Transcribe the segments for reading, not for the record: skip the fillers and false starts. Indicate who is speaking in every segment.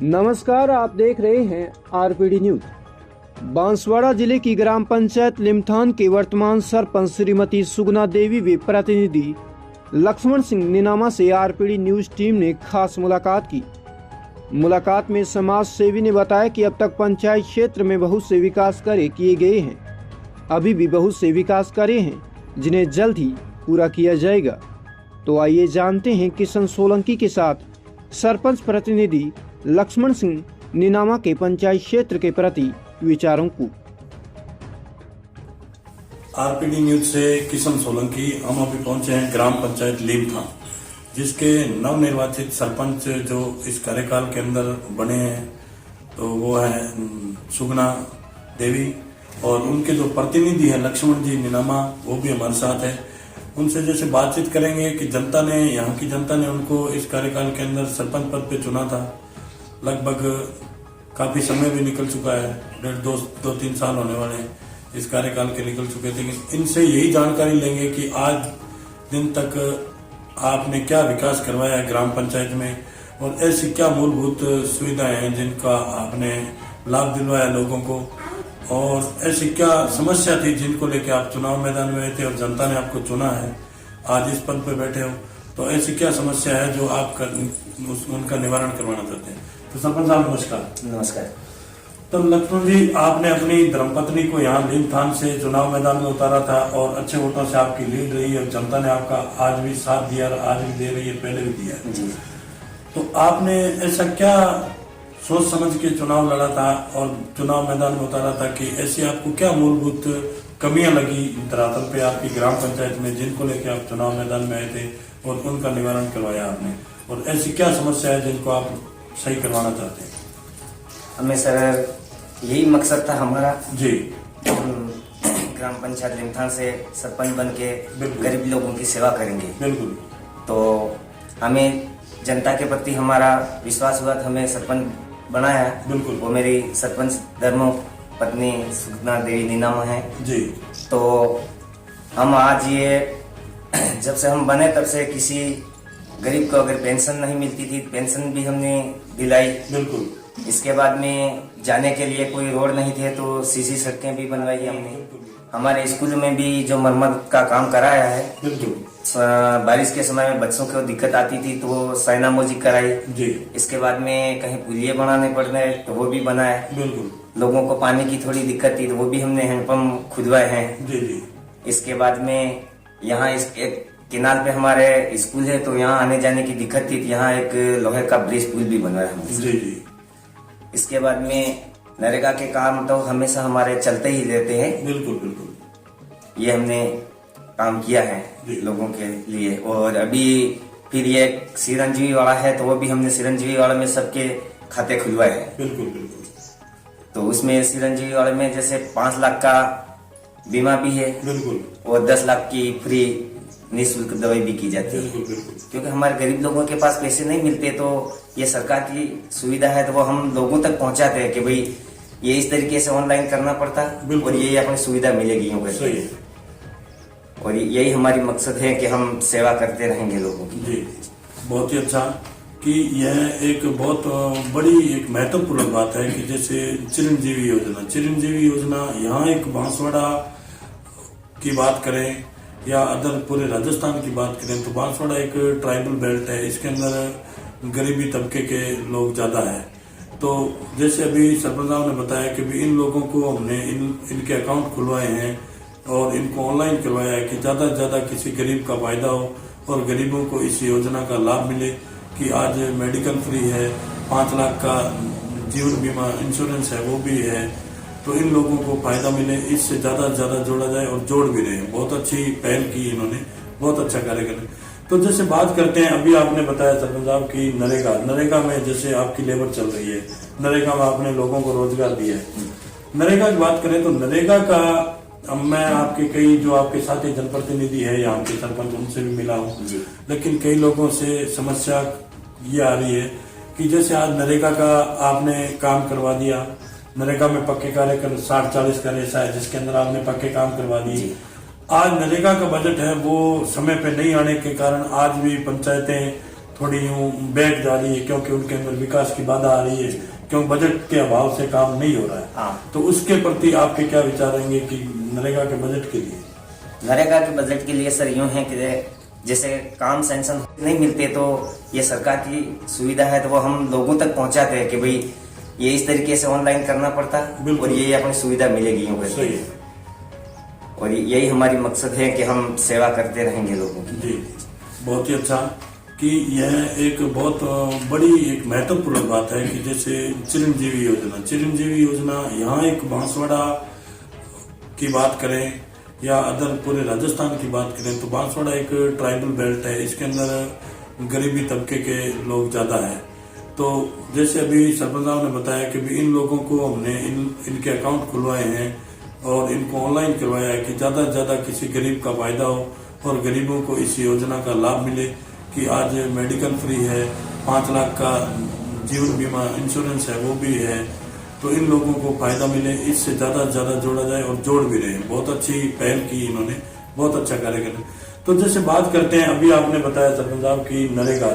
Speaker 1: नमस्कार, आप देख रहे हैं आरपीडी न्यूज। बांसवाड़ा जिले की ग्राम पंचायत लिमथान के वर्तमान सरपंच श्रीमती सुगना देवी व प्रतिनिधि लक्ष्मण सिंह निनामा से आरपीडी न्यूज टीम ने खास मुलाकात की। मुलाकात में समाज सेवी ने बताया कि अब तक पंचायत क्षेत्र में बहुत से विकास कार्य किए गए हैं, अभी भी बहुत से विकास कार्य हैं जिन्हें जल्द ही पूरा किया जाएगा। तो आइए जानते हैं किशन सोलंकी के साथ सरपंच प्रतिनिधि लक्ष्मण सिंह निनामा के पंचायत क्षेत्र के प्रति विचारों को।
Speaker 2: आरपीडी न्यूज से किशन सोलंकी। हम अभी पहुंचे हैं ग्राम पंचायत लिमथान, जिसके नवनिर्वाचित सरपंच जो इस कार्यकाल के अंदर बने हैं तो वो है सुगना देवी, और उनके जो प्रतिनिधि है लक्ष्मण जी निनामा, वो भी हमारे साथ है। उनसे जैसे बातचीत करेंगे कि जनता ने, यहाँ की जनता ने उनको इस कार्यकाल के अंदर सरपंच पद पे चुना था। लगभग काफी समय भी निकल चुका है, 2-3 साल होने वाले इस कार्यकाल के निकल चुके थे। इनसे यही जानकारी लेंगे कि आज दिन तक आपने क्या विकास करवाया है ग्राम पंचायत में, और ऐसी क्या मूलभूत सुविधाएं हैं जिनका आपने लाभ दिलवाया लोगों को, और ऐसी क्या समस्या थी जिनको लेकर आप चुनाव मैदान में आए थे और जनता ने आपको चुना है, आज इस पद पे बैठे हो। तो ऐसी क्या समस्या है जो आप उनका निवारण करवाना चाहते हैं। तो सरपंच साहब नमस्कार।
Speaker 3: नमस्कार।
Speaker 2: तो लक्ष्मण जी, आपने अपनी धर्मपत्नी को यहाँ लिमथान से चुनाव मैदान में उतारा था और अच्छे वोटों से आपकी लीड रही है, जनता ने आपका आज भी साथ दिया, आज भी दे रही है, पहले भी दिया है जी। तो आपने ऐसा क्या सोच समझ के चुनाव लड़ा था और चुनाव मैदान में उतारा था कि ऐसी आपको क्या मूलभूत कमियां लगी धरातल पे आपकी ग्राम पंचायत में, जिनको लेके आप चुनाव मैदान में आए थे और उनका निवारण करवाया आपने, और ऐसी क्या समस्या है जिनको आप सही करवाना चाहते हैं।
Speaker 3: हमें सर यही मकसद था हमारा
Speaker 2: जी,
Speaker 3: ग्राम पंचायत लिमथान से सरपंच बन के गरीब लोगों की सेवा करेंगे।
Speaker 2: बिल्कुल।
Speaker 3: तो हमें जनता के प्रति हमारा विश्वास हुआ तो हमें सरपंच बनाया।
Speaker 2: बिल्कुल।
Speaker 3: वो मेरी सरपंच धर्म पत्नी सुगना देवी निनामा है
Speaker 2: जी।
Speaker 3: तो हम आज ये जब से हम बने तब से किसी गरीब को अगर पेंशन नहीं मिलती थी, पेंशन भी हमने दिलाई।
Speaker 2: बिल्कुल।
Speaker 3: इसके बाद में जाने के लिए कोई रोड नहीं थे तो सीसी सड़कें भी बनवाई हमने। हमारे स्कूल में भी जो मरम्मत का काम कराया है।
Speaker 2: बिल्कुल।
Speaker 3: बारिश के समय में बच्चों को दिक्कत आती थी तो वो साइनामोजी कराई
Speaker 2: जी।
Speaker 3: इसके बाद में कहीं पुलिये बनाने पड़ रहे तो वो भी बनाए।
Speaker 2: बिल्कुल।
Speaker 3: लोगों को पानी की थोड़ी दिक्कत थी तो वो भी हमने हैंडपंप खुदवाए हैं।
Speaker 2: जी जी।
Speaker 3: इसके बाद में यहाँ एक किनार पे हमारे स्कूल है तो यहाँ आने जाने की दिक्कत थी, यहाँ एक लोहे का ब्रिज पुल भी बनवाया हमने।
Speaker 2: जी जी।
Speaker 3: इसके बाद में नरेगा के काम तो हमेशा हमारे चलते ही रहते हैं।
Speaker 2: बिल्कुल बिल्कुल।
Speaker 3: ये हमने काम किया है लोगों के लिए। और अभी फिर ये चिरंजीवी वाला है तो वो भी हमने चिरंजीवी वाले में सबके खाते खुलवाए हैं।
Speaker 2: बिल्कुल बिल्कुल।
Speaker 3: तो उसमें चिरंजीवी वाले में जैसे 5 लाख का बीमा भी है।
Speaker 2: बिल्कुल।
Speaker 3: और 10 लाख की फ्री निःशुल्क दवाई भी की जाती है।
Speaker 2: बिल्कुल बिल्कुल।
Speaker 3: क्योंकि हमारे गरीब लोगों के पास पैसे नहीं मिलते तो ये सरकार की सुविधा है तो वो हम लोगों तक पहुंचाते हैं कि भाई ये इस तरीके से ऑनलाइन करना पड़ता और ये अपनी सुविधा मिलेगी यूं करके। और यही हमारी मकसद है कि हम सेवा करते रहेंगे लोगों की।
Speaker 2: जी, बहुत ही अच्छा कि यह एक बहुत बड़ी एक महत्वपूर्ण बात है कि जैसे चिरंजीवी योजना यहाँ एक बांसवाड़ा की बात करें या अदर पूरे राजस्थान की बात करें तो बांसवाड़ा एक ट्राइबल बेल्ट है, इसके अंदर गरीबी तबके के लोग ज्यादा है। तो जैसे अभी सरपंच साहब ने बताया कि भी इन लोगों को हमने इनके अकाउंट खुलवाए हैं और इनको ऑनलाइन करवाया है कि ज्यादा से ज्यादा किसी गरीब का फायदा हो और गरीबों को इस योजना का लाभ मिले कि आज मेडिकल फ्री है, 5 लाख का जीवन बीमा इंश्योरेंस है वो भी है, तो इन लोगों को फायदा मिले, इससे ज्यादा से ज्यादा जोड़ा जाए और जोड़ भी रहे। बहुत अच्छी पहल की इन्होंने, बहुत अच्छा कार्य करें। तो जैसे बात करते हैं, अभी आपने बताया सरपंच साहब की नरेगा में जैसे आपकी लेबर चल रही है, नरेगा में आपने लोगों को रोजगार दिया है। नरेगा की बात करें तो नरेगा का अब मैं आपके कई जो आपके साथी जनप्रतिनिधि है यहाँ के सरपंच, उनसे भी मिला हूँ, लेकिन कई लोगों से समस्या ये आ रही है कि जैसे आज नरेगा का आपने काम करवा दिया, नरेगा में पक्के कार्य कर 60-40 का रेशा है जिसके अंदर आपने पक्के काम करवा दिए। आज नरेगा का बजट है वो समय पे नहीं आने के कारण आज भी पंचायतें थोड़ी यूं बैक जा रही है, क्योंकि उनके अंदर विकास की बाधा आ रही है, क्यों बजट के अभाव से काम नहीं हो रहा है।
Speaker 3: हाँ।
Speaker 2: तो उसके प्रति आपके क्या विचार रहेंगे कि नरेगा के बजट के लिए?
Speaker 3: नरेगा के बजट के लिए सर यूं है कि जैसे काम सैंक्शन नहीं मिलते तो ये सरकार की सुविधा है तो वो हम लोगों तक पहुंचाते हैं कि भाई ये इस तरीके से ऑनलाइन करना पड़ता और ये अपनी सुविधा मिलेगी यूं करके।
Speaker 2: सही है।
Speaker 3: और यही हमारी मकसद है कि हम सेवा करते रहेंगे लोगों की।
Speaker 2: जी, बहुत ही अच्छा कि यह एक बहुत बड़ी एक महत्वपूर्ण बात है कि जैसे चिरंजीवी योजना यहाँ एक बांसवाड़ा की बात करें या अदर पूरे राजस्थान की बात करें तो बांसवाड़ा एक ट्राइबल बेल्ट है, इसके अंदर गरीबी तबके के लोग ज्यादा हैं। तो जैसे अभी सरपंच साहब ने बताया कि भी इन लोगों को हमने इनके अकाउंट खुलवाए हैं और इनको ऑनलाइन करवाया है कि ज्यादा से ज्यादा किसी गरीब का फायदा हो और गरीबों को इस योजना का लाभ मिले कि आज मेडिकल फ्री है, 5 लाख का जीवन बीमा इंश्योरेंस है वो भी है, तो इन लोगों को फायदा मिले, इससे ज्यादा से ज्यादा जोड़ा जाए और जोड़ भी रहे। बहुत अच्छी पहल की इन्होंने, बहुत अच्छा कार्य कर। तो जैसे बात करते हैं, अभी आपने बताया सरपंच साहब की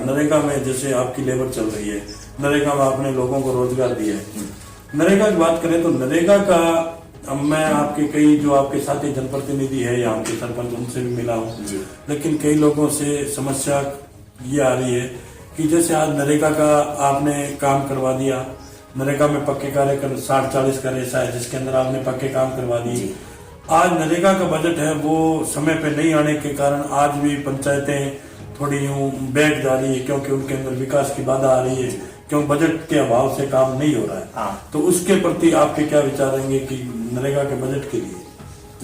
Speaker 2: नरेगा में जैसे आपकी लेबर चल रही है, नरेगा में आपने लोगों को रोजगार दिया है। नरेगा की बात करें तो नरेगा का अब मैं आपके कई जो आपके साथी जनप्रतिनिधि है यहाँ के सरपंच उनसे भी मिला हूँ, लेकिन कई लोगों से समस्या ये आ रही है कि जैसे आज नरेगा का आपने काम करवा दिया, नरेगा में पक्के कार्य कर 60-40 का रेशा है जिसके अंदर आपने पक्के काम करवा दिए। आज नरेगा का बजट है वो समय पे नहीं आने के कारण आज भी पंचायतें थोड़ी यूं बैक जा रही है, क्योंकि उनके अंदर विकास की बाधा आ रही है, क्यों बजट के अभाव से काम नहीं हो रहा है।
Speaker 3: हाँ।
Speaker 2: तो उसके प्रति आपके क्या विचार रहेंगे कि नरेगा के बजट के लिए?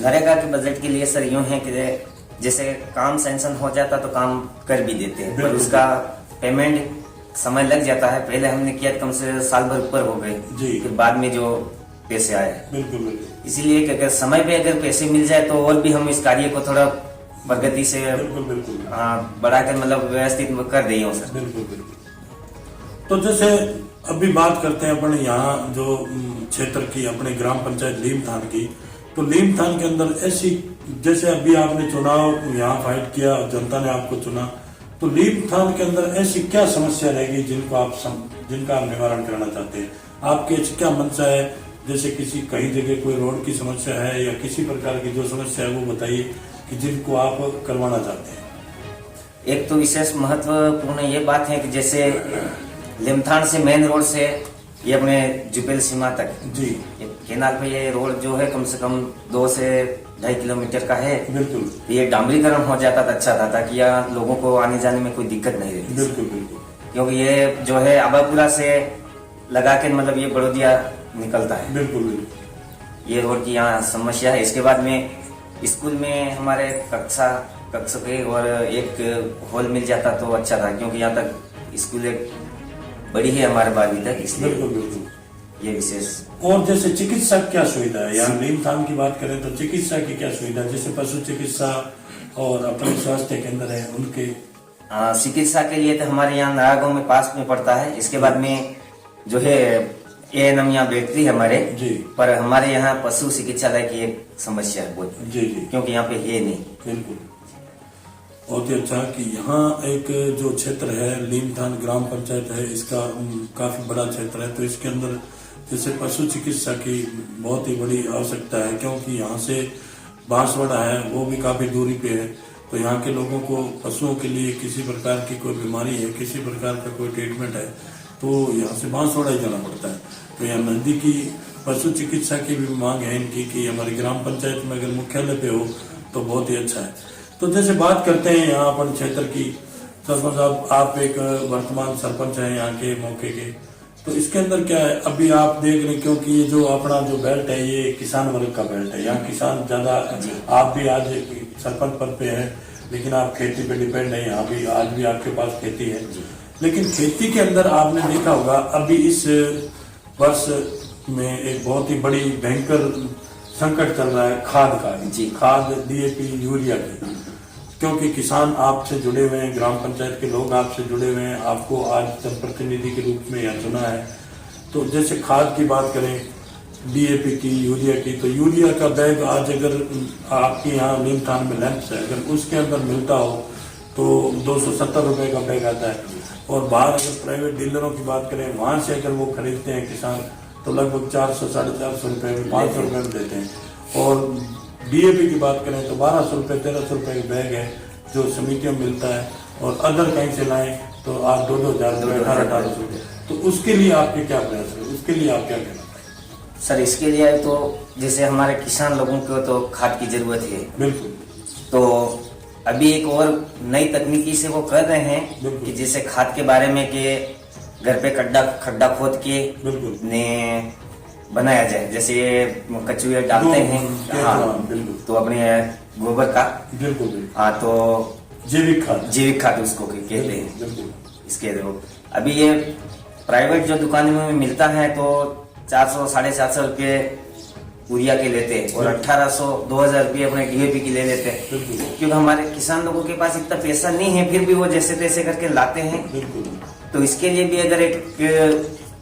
Speaker 3: नरेगा के बजट के लिए सर यूं है कि जैसे काम सैंक्शन हो जाता तो काम कर भी देते हैं, पर उसका पेमेंट समय लग जाता है। पहले हमने किया कम से साल भर ऊपर हो गए, फिर बाद में जो पैसे आए।
Speaker 2: बिल्कुल।
Speaker 3: इसीलिए कि अगर समय पे अगर पैसे मिल जाए तो और भी हम इस कार्य को थोड़ा प्रगति से
Speaker 2: बिल्कुल
Speaker 3: बढ़ाकर मतलब व्यवस्थित कर दें सर।
Speaker 2: बिल्कुल। तो जैसे अभी बात करते हैं अपन यहाँ जो क्षेत्र की अपने ग्राम पंचायत लीमथान की, तो लीमथान के अंदर ऐसी जैसे अभी आपने चुनाव यहाँ फाइट किया, जनता ने आपको चुना, तो लीमथान के अंदर ऐसी क्या समस्या रहेगी जिनका आप निवारण करना चाहते हैं? आपके क्या मंशा है? जैसे किसी कहीं जगह कोई रोड की समस्या है या किसी प्रकार की जो समस्या है वो बताइए कि जिनको आप करवाना चाहते हैं।
Speaker 3: एक तो विशेष महत्वपूर्ण ये बात है कि जैसे लीमथान से मेन रोड से ये अपने जुपेल सीमा तक
Speaker 2: जी
Speaker 3: केनाल पे ये रोड जो है कम से कम 2 से 2.5 किलोमीटर का है।
Speaker 2: बिल्कुल।
Speaker 3: ये डामरीकरण हो जाता तो अच्छा था ताकि यहाँ लोगों को आने जाने में कोई दिक्कत नहीं रहती।
Speaker 2: बिल्कुल।
Speaker 3: क्योंकि ये जो है आबापुरा से लगा के मतलब ये बड़ौदिया निकलता है।
Speaker 2: बिल्कुल।
Speaker 3: ये रोड की यहाँ समस्या है। इसके बाद में स्कूल में हमारे कक्ष पे और एक हॉल मिल जाता तो अच्छा था, क्योंकि यहाँ तक स्कूल एक बड़ी है हमारे 12वीं तक, इसलिए
Speaker 2: बिल्कुल
Speaker 3: ये विशेष।
Speaker 2: और जैसे चिकित्सा क्या सुविधा है यहाँ लीमथान की बात करें तो चिकित्सा की क्या सुविधा, जैसे पशु चिकित्सा और अपने स्वास्थ्य केंद्र है उनके?
Speaker 3: चिकित्सा के लिए तो हमारे यहाँ नारागांव में पास में पड़ता है। इसके बाद में जो है ANM यहाँ बैठती है हमारे
Speaker 2: जी,
Speaker 3: पर हमारे यहाँ पशु चिकित्सालय की एक समस्या है बहुत
Speaker 2: जी,
Speaker 3: क्योंकि यहाँ पे है नहीं।
Speaker 2: बिल्कुल। बहुत ही अच्छा कि यहाँ एक जो क्षेत्र है लीमथान ग्राम पंचायत है, इसका काफी बड़ा क्षेत्र है, तो इसके अंदर जैसे पशु चिकित्सा की बहुत ही बड़ी आवश्यकता है, क्योंकि यहाँ से बांसवाड़ा है वो भी काफी दूरी पे है, तो यहाँ के लोगों को पशुओं के लिए किसी प्रकार की कोई बीमारी है, किसी प्रकार का कोई ट्रीटमेंट है, तो यहाँ से बांसवाड़ा ही जाना पड़ता है। तो यहाँ नजदीकी पशु चिकित्सा की भी मांग है इनकी कि हमारी ग्राम पंचायत में अगर मुख्यालय पे हो तो बहुत ही अच्छा है। तो जैसे बात करते हैं यहाँ अपन क्षेत्र की, सरपंच साहब आप एक वर्तमान सरपंच हैं यहाँ के मौके के, तो इसके अंदर क्या है अभी आप देख रहे हैं, क्योंकि ये जो अपना जो बेल्ट है ये किसान वर्ग का बेल्ट है, यहाँ किसान ज्यादा, आप भी आज सरपंच पद पे हैं लेकिन आप खेती पे डिपेंड है, यहाँ भी आज भी आपके पास खेती है, लेकिन खेती के अंदर आपने देखा होगा अभी इस वर्ष में एक बहुत ही बड़ी भयंकर संकट चल रहा है खाद का जी, खाद DAP यूरिया की, क्योंकि किसान आपसे जुड़े हुए हैं, ग्राम पंचायत के लोग आपसे जुड़े हुए हैं, आपको आज जनप्रतिनिधि के रूप में यहाँ चुना है। तो जैसे खाद की बात करें DAP की, यूरिया की, तो यूरिया का बैग आज अगर आपके यहाँ लीमथान में लैंप्स है, अगर उसके अंदर मिलता हो तो 270 रुपए का बैग आता है। और बाहर अगर प्राइवेट डीलरों की बात करें, वहां से अगर वो खरीदते हैं किसान तो लगभग 400 साढ़े 400 रुपए में 500 रुपए में देते हैं। और DAP की बात करें तो 1200 रुपए 1300 रुपए का बैग है जो समितियों में मिलता है। और अदर कहीं से लाएं तो आप 2-2 हज़ार रुपए 1800 रुपए। तो उसके लिए आपके क्या प्रयास है, उसके लिए आप क्या कहना चाहिए?
Speaker 3: सर इसके लिए तो जैसे हमारे किसान लोगों को तो खाद की जरूरत है,
Speaker 2: बिल्कुल।
Speaker 3: तो अभी एक और नई तकनीकी से वो कर रहे हैं
Speaker 2: बिल्कुल।
Speaker 3: कि जैसे खाद के बारे में कि घर पे खड्डा खोद के
Speaker 2: बिल्कुल
Speaker 3: ने बनाया जाए, जैसे ये कचुए डालते हैं, हाँ
Speaker 2: बिल्कुल,
Speaker 3: तो अपने गोबर का,
Speaker 2: बिल्कुल बिल्कुल,
Speaker 3: हाँ तो
Speaker 2: जैविक खाद
Speaker 3: उसको कहते हैं।
Speaker 2: बिल्कुल।
Speaker 3: इसके तो अभी ये प्राइवेट जो दुकानों में मिलता है तो 400 साढ़े 400 रुपये यूरिया के लेते हैं और 1800-2000 रुपये अपने DAP की ले लेते हैं, क्योंकि हमारे किसान लोगों के पास इतना पैसा नहीं है, फिर भी वो जैसे तैसे करके लाते हैं। तो इसके लिए भी अगर एक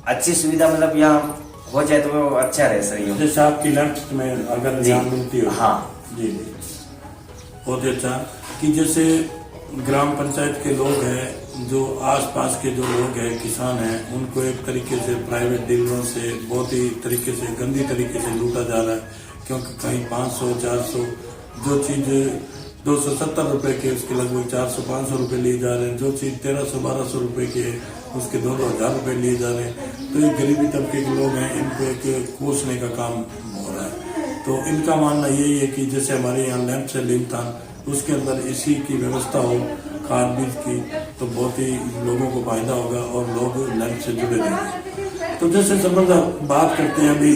Speaker 3: अच्छी सुविधा मतलब यहाँ हो जाए तो वो अच्छा रहे सर। ये
Speaker 2: जैसे आपकी लैंड में अगर यहाँ मिलती हो,
Speaker 3: हाँ
Speaker 2: जी जी, बहुत अच्छा। कि जैसे ग्राम पंचायत के लोग हैं, जो आसपास के जो लोग हैं किसान हैं, उनको एक तरीके से प्राइवेट डीलरों से बहुत ही तरीके से गंदी तरीके से लूटा जा रहा है, क्योंकि कहीं 500-400 जो चीज 270 रुपए के उसके लगभग 400-500 रुपए लिए जा रहे हैं, जो चीज 1300-1200 रुपए के उसके 2-2 हज़ार रुपए लिए जा रहे हैं। तो ये गरीबी तबके के लोग हैं, इनको एक कोसने का काम हो रहा है। तो इनका मानना यही है कि जैसे हमारे यहाँ लैंप से लिमथान उसके अंदर इसी की व्यवस्था हो खाद बीज की, तो बहुत ही लोगों को फायदा होगा और लोग लैंप से जुड़े रहेंगे। तो जैसे संबंध बात करते हैं अभी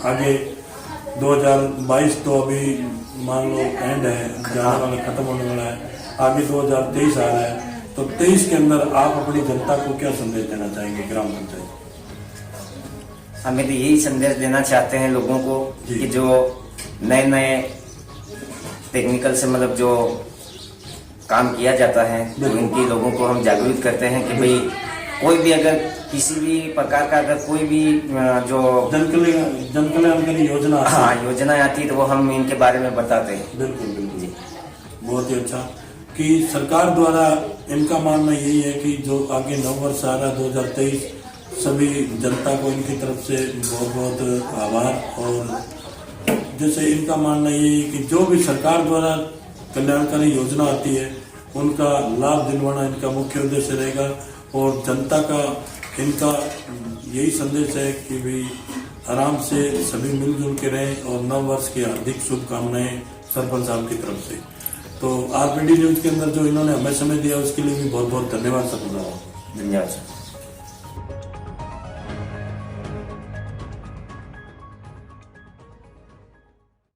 Speaker 2: आगे 2022 तो अभी मान लो एंड है, जाने वाला खत्म होने वाला है, आगे 2023 आ रहा है। तो 23 के अंदर आप अपनी जनता को क्या संदेश देना चाहेंगे ग्राम पंचायत?
Speaker 3: हमें तो यही संदेश देना चाहते हैं लोगों को कि जो नए टेक्निकल से मतलब जो काम किया जाता है, तो इनकी लोगों को हम जागरूक करते हैं कि भाई कोई भी अगर किसी भी प्रकार का अगर कोई भी जो
Speaker 2: जन कल्याणकारी योजना,
Speaker 3: हाँ योजना आती है तो वो हम इनके बारे में बताते हैं।
Speaker 2: बिल्कुल बिल्कुल, बहुत ही अच्छा। कि सरकार द्वारा इनका मानना यही है कि जो आगे नव वर्ष आ रहा 2023, सभी जनता को इनकी तरफ से बहुत बहुत आभार। और जैसे इनका मानना यही है कि जो भी सरकार द्वारा कल्याणकारी योजना आती है उनका लाभ दिलवाना इनका मुख्य उद्देश्य रहेगा। और जनता का इनका यही संदेश है कि भाई आराम से सभी मिलजुल के रहें। और नव वर्ष की हार्दिक शुभकामनाएं सरपंच साहब की तरफ से। तो RPD न्यूज के अंदर जो इन्होंने हमें समय दिया उसके लिए भी बहुत बहुत धन्यवाद सरपंच साहब।
Speaker 3: धन्यवाद सर।